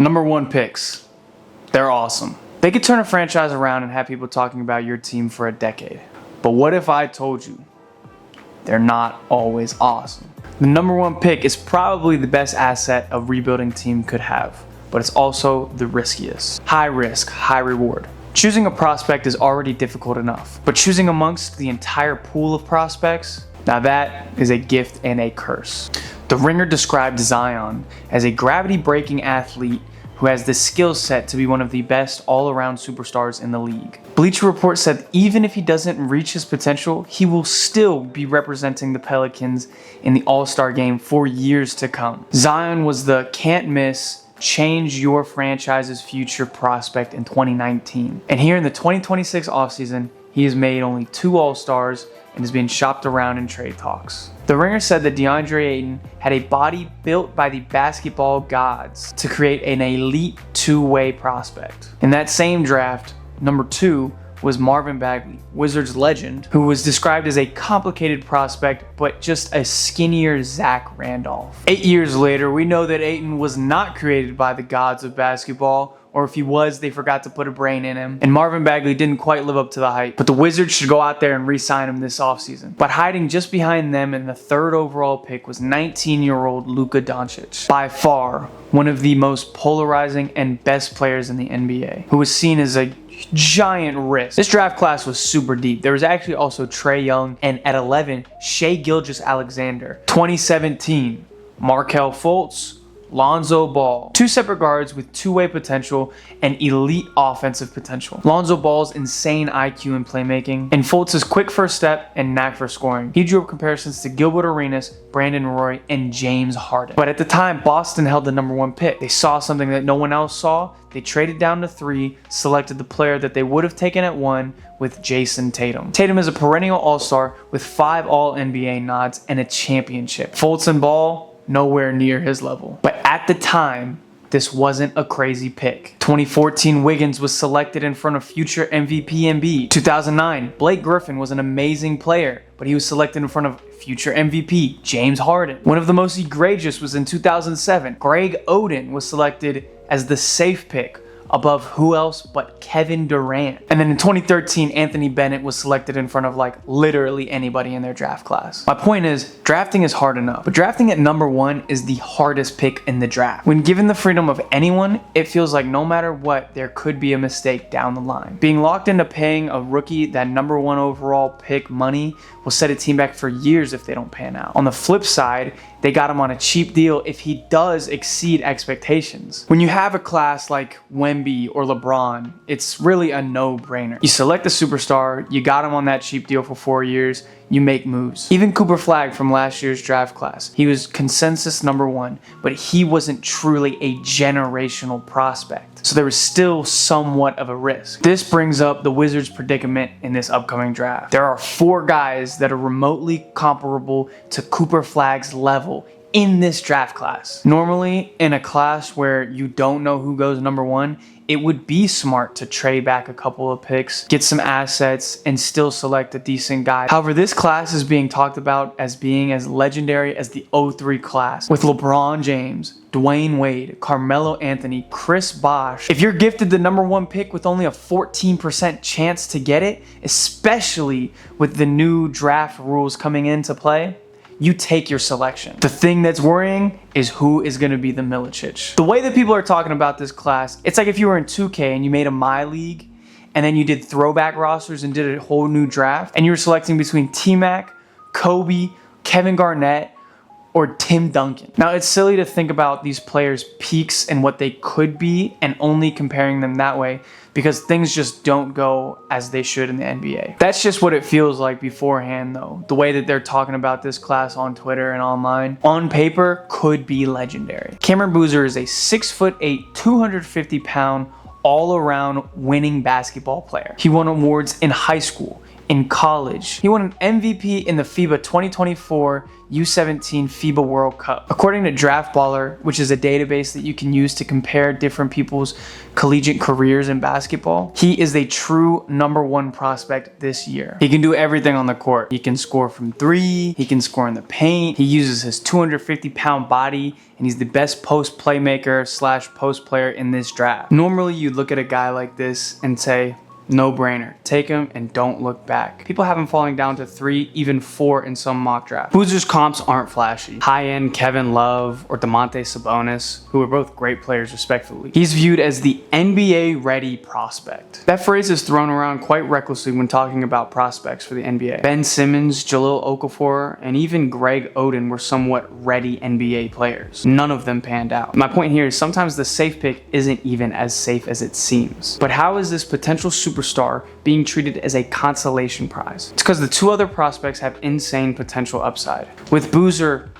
Number 1 picks. They're awesome. They could turn a franchise around and have people talking about your team for a decade. But what if I told you they're not always awesome? The number 1 pick is probably the best asset a rebuilding team could have, but it's also the riskiest. High risk, high reward. Choosing a prospect is already difficult enough, but choosing amongst the entire pool of prospects, now that is a gift and a curse. The Ringer described Zion as a gravity-breaking athlete who has the skill set to be one of the best all-around superstars in the league. Bleacher Report said even if he doesn't reach his potential, he will still be representing the Pelicans in the All-Star game for years to come. Zion was the can't-miss, change your franchise's future prospect in 2019. And here in the 2026 offseason, he has made only 2 All-Stars and is being shopped around in trade talks. The Ringer said that DeAndre Ayton had a body built by the basketball gods to create an elite 2-way prospect. In that same draft, number 2 was Marvin Bagley, Wizards legend, who was described as a complicated prospect, but just a skinnier Zach Randolph. 8 years later, we know that Ayton was not created by the gods of basketball, or if he was, they forgot to put a brain in him. And Marvin Bagley didn't quite live up to the hype. But the Wizards should go out there and re-sign him this offseason. But hiding just behind them in the 3rd overall pick was 19-year-old Luka Doncic. By far, one of the most polarizing and best players in the NBA, who was seen as a giant risk. This draft class was super deep. There was actually also Trae Young, and at 11, Shai Gilgeous-Alexander. 2017, Markelle Fultz, Lonzo Ball. 2 separate guards with 2-way potential and elite offensive potential. Lonzo Ball's insane IQ and playmaking, and Fultz's quick first step and knack for scoring. He drew up comparisons to Gilbert Arenas, Brandon Roy, and James Harden. But at the time, Boston held the number 1 pick. They saw something that no one else saw. They traded down to 3, selected the player that they would have taken at 1 with Jason Tatum. Tatum is a perennial all-star with 5 All-NBA nods and a championship. Fultz and Ball, nowhere near his level. But at the time, this wasn't a crazy pick. 2014, Wiggins was selected in front of future MVP Embiid. 2009, Blake Griffin was an amazing player, but he was selected in front of future MVP James Harden. One of the most egregious was in 2007. Greg Oden was selected as the safe pick, above who else but Kevin Durant. And then in 2013, Anthony Bennett was selected in front of like literally anybody in their draft class. My point is, drafting is hard enough, but drafting at number 1 is the hardest pick in the draft. When given the freedom of anyone, it feels like no matter what, there could be a mistake down the line. Being locked into paying a rookie that number 1 overall pick money will set a team back for years if they don't pan out. On the flip side, they got him on a cheap deal if he does exceed expectations. When you have a class like Wemby or LeBron, it's really a no-brainer. You select a superstar, you got him on that cheap deal for 4 years, you make moves. Even Cooper Flagg from last year's draft class, he was consensus number 1, but he wasn't truly a generational prospect. So there was still somewhat of a risk. This brings up the Wizards' predicament in this upcoming draft. There are 4 guys that are remotely comparable to Cooper Flagg's level in this draft class. Normally, in a class where you don't know who goes number 1, it would be smart to trade back a couple of picks, get some assets, and still select a decent guy. However, this class is being talked about as being as legendary as the 03 class, with LeBron James, Dwayne Wade, Carmelo Anthony, Chris Bosh. If you're gifted the number 1 pick with only a 14% chance to get it, especially with the new draft rules coming into play, you take your selection. The thing that's worrying is who is going to be the Milicic. The way that people are talking about this class, it's like if you were in 2K and you made a My League and then you did throwback rosters and did a whole new draft and you were selecting between T-Mac, Kobe, Kevin Garnett, or Tim Duncan. Now, it's silly to think about these players' peaks and what they could be and only comparing them that way because things just don't go as they should in the NBA. That's just what it feels like beforehand, though. The way that they're talking about this class on Twitter and online, on paper, could be legendary. Cameron Boozer is a 6'8", 250-pound, all-around winning basketball player. He won awards in high school, in college. He won an MVP in the FIBA 2024 U17 FIBA World Cup. According to Draft Baller, which is a database that you can use to compare different people's collegiate careers in basketball, he is a true #1 prospect this year. He can do everything on the court. He can score from 3, he can score in the paint, he uses his 250-pound body, and he's the best post playmaker / post player in this draft. Normally, you'd look at a guy like this and say, no brainer. Take him and don't look back. People have him falling down to 3, even 4 in some mock drafts. Boozer's comps aren't flashy. High-end Kevin Love or Domantas Sabonis, who are both great players respectively. He's viewed as the NBA-ready prospect. That phrase is thrown around quite recklessly when talking about prospects for the NBA. Ben Simmons, Jahlil Okafor, and even Greg Oden were somewhat ready NBA players. None of them panned out. My point here is sometimes the safe pick isn't even as safe as it seems. But how is this potential superstar being treated as a consolation prize? It's because the 2 other prospects have insane potential upside. With Boozer,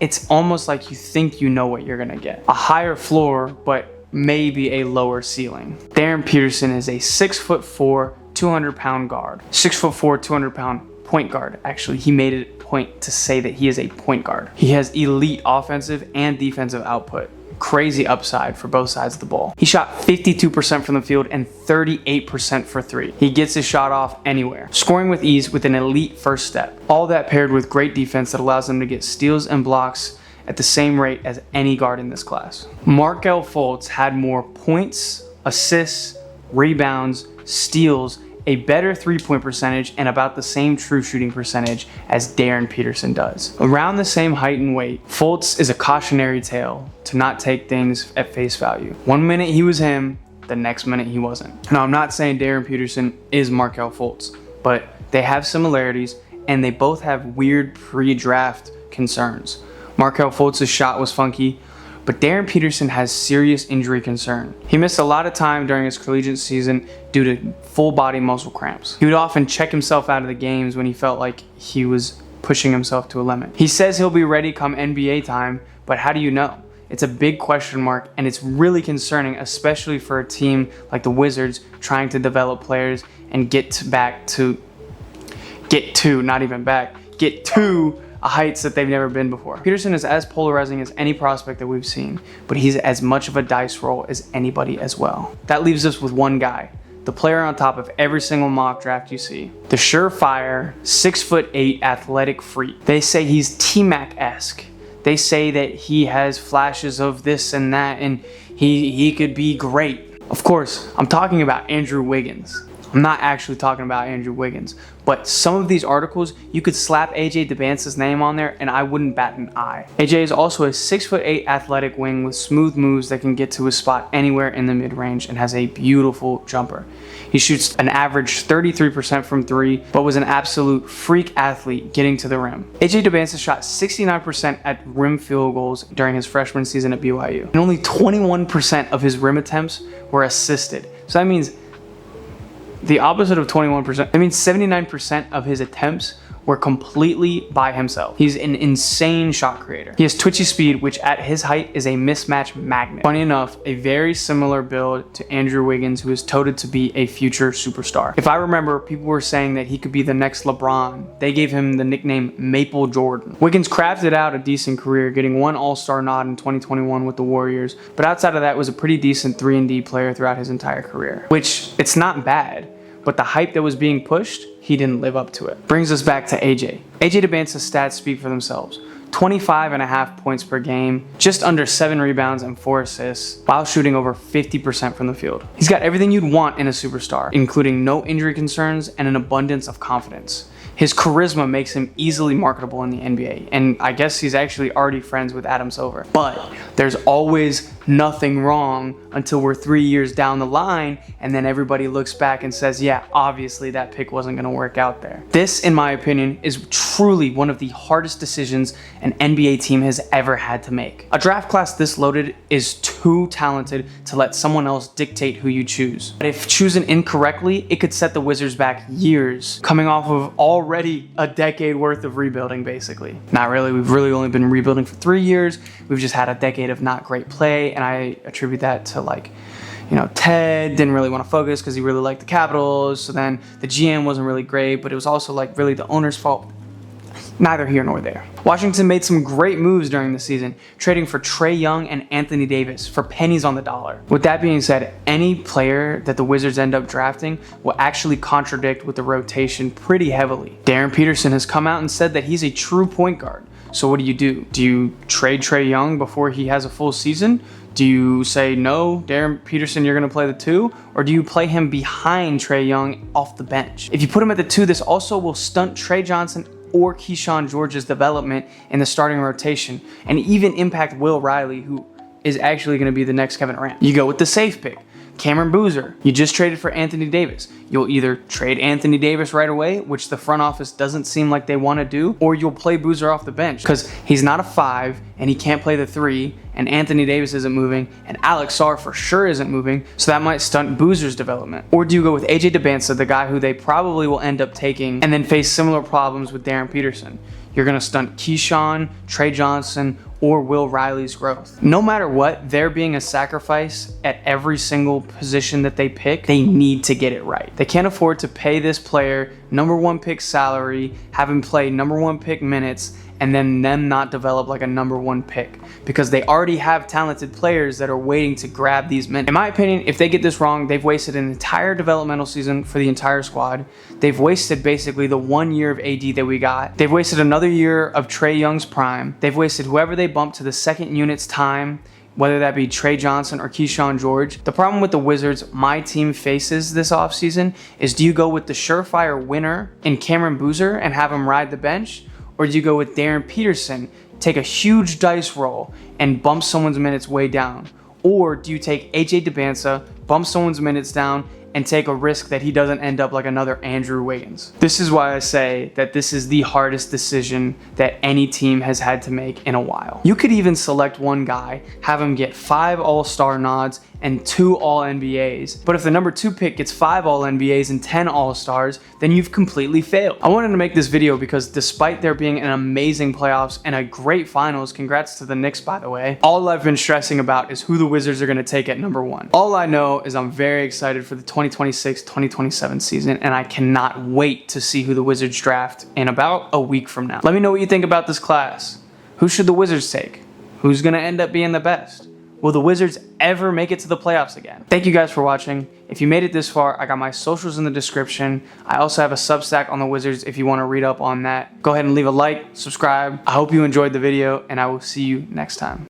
it's almost like you think you know what you're gonna get. A higher floor, but maybe a lower ceiling. Darren Peterson is a 6'4", 200-pound guard. 6'4", 200-pound point guard. Actually, he made it a point to say that he is a point guard. He has elite offensive and defensive output. Crazy upside for both sides of the ball. He shot 52% from the field and 38% for 3. He gets his shot off anywhere, scoring with ease with an elite first step. All that paired with great defense that allows him to get steals and blocks at the same rate as any guard in this class. Markelle Fultz had more points, assists, rebounds, steals, a better 3-point percentage, and about the same true shooting percentage as Darren Peterson does. Around the same height and weight, Fultz is a cautionary tale to not take things at face value. One minute he was him, the next minute he wasn't. Now, I'm not saying Darren Peterson is Markelle Fultz, but they have similarities and they both have weird pre-draft concerns. Markelle Fultz's shot was funky, but Darren Peterson has serious injury concern. He missed a lot of time during his collegiate season due to full body muscle cramps. He would often check himself out of the games when he felt like he was pushing himself to a limit. He says he'll be ready come NBA time, but how do you know? It's a big question mark, and it's really concerning, especially for a team like the Wizards trying to develop players and get to heights that they've never been before. Peterson is as polarizing as any prospect that we've seen, but he's as much of a dice roll as anybody as well. That leaves us with one guy, the player on top of every single mock draft you see. The surefire, 6'8" athletic freak. They say he's T-Mac-esque. They say that he has flashes of this and that, and he could be great. Of course, I'm talking about Andrew Wiggins. I'm not actually talking about Andrew Wiggins, but some of these articles, you could slap AJ Debance's name on there and I wouldn't bat an eye. AJ is also a 6'8" athletic wing with smooth moves that can get to his spot anywhere in the mid-range and has a beautiful jumper. He shoots an average 33% from 3, but was an absolute freak athlete getting to the rim. AJ Debance shot 69% at rim field goals during his freshman season at BYU, and only 21% of his rim attempts were assisted. So that means the opposite of 21%. That means 79% of his attempts were completely by himself. He's an insane shot creator. He has twitchy speed, which at his height is a mismatch magnet. Funny enough, a very similar build to Andrew Wiggins, who is touted to be a future superstar. If I remember, people were saying that he could be the next LeBron. They gave him the nickname Maple Jordan. Wiggins crafted out a decent career, getting 1 All-Star nod in 2021 with the Warriors, but outside of that was a pretty decent 3-and-D player throughout his entire career, which it's not bad. But the hype that was being pushed, he didn't live up to it. Brings us back to AJ. AJ Debance's stats speak for themselves. 25.5 points per game, just under 7 rebounds and 4 assists, while shooting over 50% from the field. He's got everything you'd want in a superstar, including no injury concerns and an abundance of confidence. His charisma makes him easily marketable in the NBA, and I guess he's actually already friends with Adam Silver. But there's always nothing wrong until we're 3 years down the line, and then everybody looks back and says, yeah, obviously that pick wasn't going to work out there. This, in my opinion, is truly one of the hardest decisions an NBA team has ever had to make. A draft class this loaded is too talented to let someone else dictate who you choose. But if chosen incorrectly, it could set the Wizards back years, coming off of already a decade worth of rebuilding, basically. Not really, we've really only been rebuilding for 3 years. We've just had a decade of not great play, and I attribute that to Ted didn't really want to focus because he really liked the Capitals. So then the GM wasn't really great, but it was also like really the owner's fault. Neither here nor there. Washington made some great moves during the season, trading for Trae Young and Anthony Davis for pennies on the dollar. With that being said, any player that the Wizards end up drafting will actually contradict with the rotation pretty heavily. Darren Peterson has come out and said that he's a true point guard. So what do? Do you trade Trae Young before he has a full season? Do you say, no, Darren Peterson, you're going to play the 2? Or do you play him behind Trae Young off the bench? If you put him at the 2, this also will stunt Trey Johnson or Keyshawn George's development in the starting rotation, and even impact Will Riley, who is actually going to be the next Kevin Durant. You go with the safe pick, Cameron Boozer. You just traded for Anthony Davis. You'll either trade Anthony Davis right away, which the front office doesn't seem like they want to do, or you'll play Boozer off the bench because he's not a 5 and he can't play the 3, and Anthony Davis isn't moving, and Alex Sarr for sure isn't moving, so that might stunt Boozer's development. Or do you go with AJ DeBansa, the guy who they probably will end up taking, and then face similar problems with Darren Peterson? You're going to stunt Keyshawn, Trey Johnson, or Will Riley's growth. No matter what, there being a sacrifice at every single position that they pick, they need to get it right. They can't afford to pay this player number 1 pick salary, have him play number 1 pick minutes, and then them not develop like a number 1 pick, because they already have talented players that are waiting to grab these minutes. In my opinion, if they get this wrong, they've wasted an entire developmental season for the entire squad. They've wasted basically the 1 year of AD that we got. They've wasted another year of Trae Young's prime. They've wasted whoever they bump to the second unit's time, whether that be Trae Johnson or Keyshawn George. The problem with the Wizards my team faces this offseason is, do you go with the surefire winner in Cameron Boozer and have him ride the bench? Or do you go with Darren Peterson, take a huge dice roll and bump someone's minutes way down? Or do you take AJ DeBansa, bump someone's minutes down, and take a risk that he doesn't end up like another Andrew Wiggins? This is why I say that this is the hardest decision that any team has had to make in a while. You could even select one guy, have him get 5 All-Star nods and 2 All-NBAs. But if the number 2 pick gets 5 All-NBAs and 10 All-Stars, then you've completely failed. I wanted to make this video because despite there being an amazing playoffs and a great finals, congrats to the Knicks by the way, all I've been stressing about is who the Wizards are going to take at number 1. All I know is I'm very excited for the 2026-2027 season, and I cannot wait to see who the Wizards draft in about a week from now. Let me know what you think about this class. Who should the Wizards take? Who's going to end up being the best? Will the Wizards ever make it to the playoffs again? Thank you guys for watching. If you made it this far, I got my socials in the description. I also have a Substack on the Wizards if you want to read up on that. Go ahead and leave a like, subscribe. I hope you enjoyed the video, and I will see you next time.